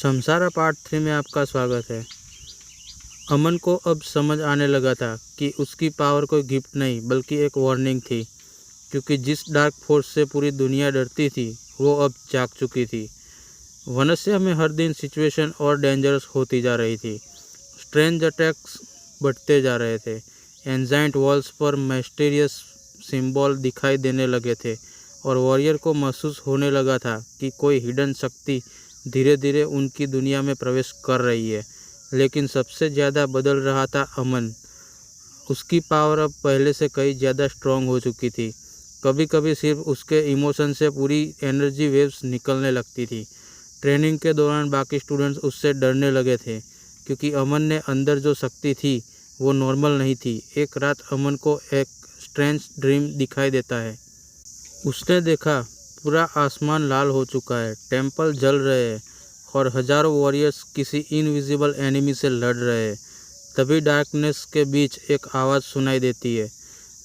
Samsara part 3 में आपका स्वागत है। अमन को अब समझ आने लगा था कि उसकी पावर कोई गिफ्ट नहीं बल्कि एक वार्निंग थी, क्योंकि जिस डार्क फोर्स से पूरी दुनिया डरती थी वो अब जाग चुकी थी। वनस्या में हर दिन सिचुएशन और डेंजरस होती जा रही थी। स्ट्रेंज अटैक्स बढ़ते जा रहे थे। एंजाइंट वॉल्स पर मिस्टीरियस सिंबल दिखाई देने लगे थे और वॉरियर को महसूस होने लगा था कि कोई हिडन शक्ति धीरे धीरे उनकी दुनिया में प्रवेश कर रही है। लेकिन सबसे ज़्यादा बदल रहा था अमन। उसकी पावर अब पहले से कई ज़्यादा स्ट्रॉन्ग हो चुकी थी। कभी कभी सिर्फ उसके इमोशन से पूरी एनर्जी वेव्स निकलने लगती थी। ट्रेनिंग के दौरान बाकी स्टूडेंट्स उससे डरने लगे थे, क्योंकि अमन ने अंदर जो शक्ति थी वो नॉर्मल नहीं थी। एक रात अमन को एक स्ट्रेंज ड्रीम दिखाई देता है। उसने देखा पूरा आसमान लाल हो चुका है, टेंपल जल रहे हैं और हजारों वॉरियर्स किसी इनविजिबल एनिमी से लड़ रहे हैं। तभी डार्कनेस के बीच एक आवाज़ सुनाई देती है,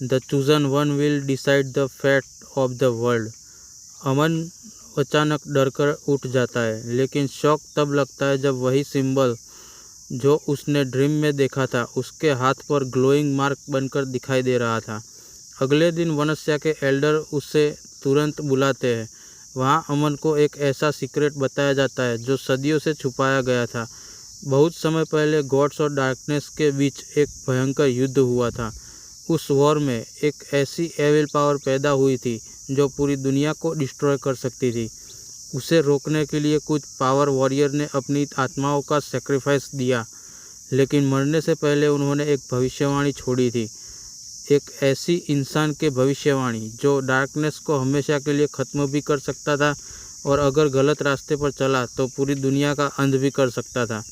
the chosen one will decide the fate of the world. Aman अचानक डरकर उठ जाता है, लेकिन शॉक तब लगता है जब वही सिंबल जो उसने ड्रीम में देखा था उसके हाथ पर ग्लोइंग मार्क बनकर दिखाई दे रहा था। अगले दिन वनस्या के एल्डर उसे तुरंत बुलाते हैं। वहाँ अमन को एक ऐसा सीक्रेट बताया जाता है जो सदियों से छुपाया गया था। बहुत समय पहले गॉड्स और डार्कनेस के बीच एक भयंकर युद्ध हुआ था। उस वॉर में एक ऐसी एविल पावर पैदा हुई थी जो पूरी दुनिया को डिस्ट्रॉय कर सकती थी। उसे रोकने के लिए कुछ पावर वॉरियर ने अपनी आत्माओं का सेक्रीफाइस दिया, लेकिन मरने से पहले उन्होंने एक भविष्यवाणी छोड़ी थी। एक ऐसी इंसान के भविष्यवाणी जो डार्कनेस को हमेशा के लिए ख़त्म भी कर सकता था और अगर गलत रास्ते पर चला तो पूरी दुनिया का अंत भी कर सकता था।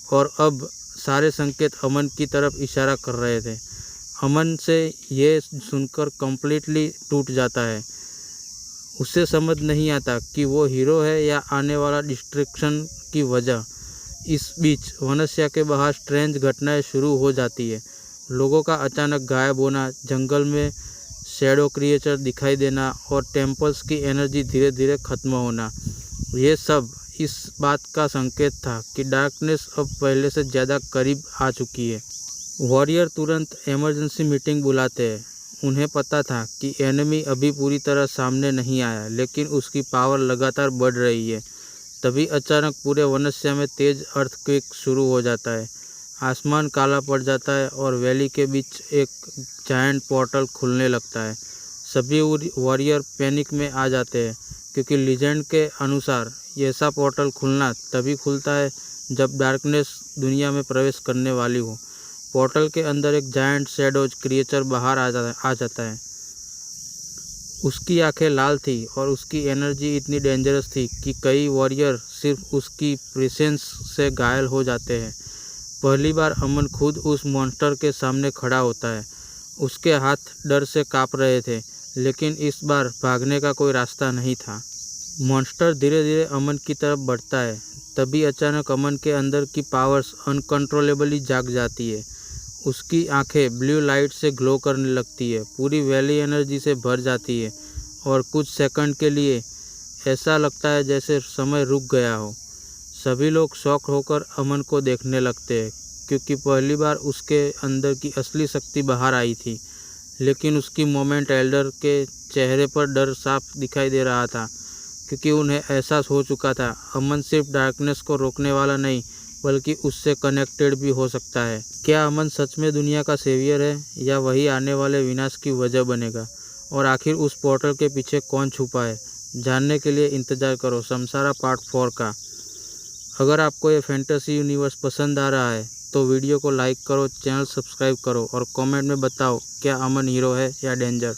और अब सारे संकेत अमन की तरफ इशारा कर रहे थे। अमन से ये सुनकर कम्प्लीटली टूट जाता है। उसे समझ नहीं आता कि वो हीरो है या आने वाला डिस्ट्रक्शन की वजह। इस बीच वनस्या के बाहर स्ट्रेंज घटनाएं शुरू हो जाती है। लोगों का अचानक गायब होना, जंगल में शैडो क्रिएचर दिखाई देना और टेम्पल्स की एनर्जी धीरे धीरे ख़त्म होना, ये सब इस बात का संकेत था कि डार्कनेस अब पहले से ज़्यादा करीब आ चुकी है। वॉरियर तुरंत इमरजेंसी मीटिंग बुलाते हैं। उन्हें पता था कि एनिमी अभी पूरी तरह सामने नहीं आया, लेकिन उसकी पावर लगातार बढ़ रही है। तभी अचानक पूरे वनस्या में तेज अर्थक्वेक शुरू हो जाता है। आसमान काला पड़ जाता है और वैली के बीच एक जायंट पोर्टल खुलने लगता है। सभी वॉरियर पैनिक में आ जाते हैं, क्योंकि लीजेंड के अनुसार ऐसा पोर्टल खुलना तभी खुलता है जब डार्कनेस दुनिया में प्रवेश करने वाली हो। पोर्टल के अंदर एक जायंट शैडोज क्रिएचर बाहर आ जाता है। उसकी आंखें लाल थी और उसकी एनर्जी इतनी डेंजरस थी कि कई वॉरियर सिर्फ उसकी प्रेजेंस से घायल हो जाते हैं। पहली बार अमन खुद उस मॉन्स्टर के सामने खड़ा होता है। उसके हाथ डर से कांप रहे थे, लेकिन इस बार भागने का कोई रास्ता नहीं था। मॉन्स्टर धीरे धीरे अमन की तरफ बढ़ता है। तभी अचानक अमन के अंदर की पावर्स अनकंट्रोलेबली जाग जाती है। उसकी आंखें ब्लू लाइट से ग्लो करने लगती है। पूरी वैली एनर्जी से भर जाती है और कुछ सेकंड के लिए ऐसा लगता है जैसे समय रुक गया हो। सभी लोग शॉक होकर अमन को देखने लगते हैं, क्योंकि पहली बार उसके अंदर की असली शक्ति बाहर आई थी। लेकिन उसकी मोमेंट एल्डर के चेहरे पर डर साफ दिखाई दे रहा था, क्योंकि उन्हें एहसास हो चुका था अमन सिर्फ डार्कनेस को रोकने वाला नहीं बल्कि उससे कनेक्टेड भी हो सकता है। क्या अमन सच में दुनिया का सेवियर है या वही आने वाले विनाश की वजह बनेगा? और आखिर उस पोर्टल के पीछे कौन छुपा है? जानने के लिए इंतज़ार करो समसारा पार्ट 4 का। अगर आपको ये फैंटेसी यूनिवर्स पसंद आ रहा है तो वीडियो को लाइक करो, चैनल सब्सक्राइब करो और कमेंट में बताओ क्या अमन हीरो है या डेंजर।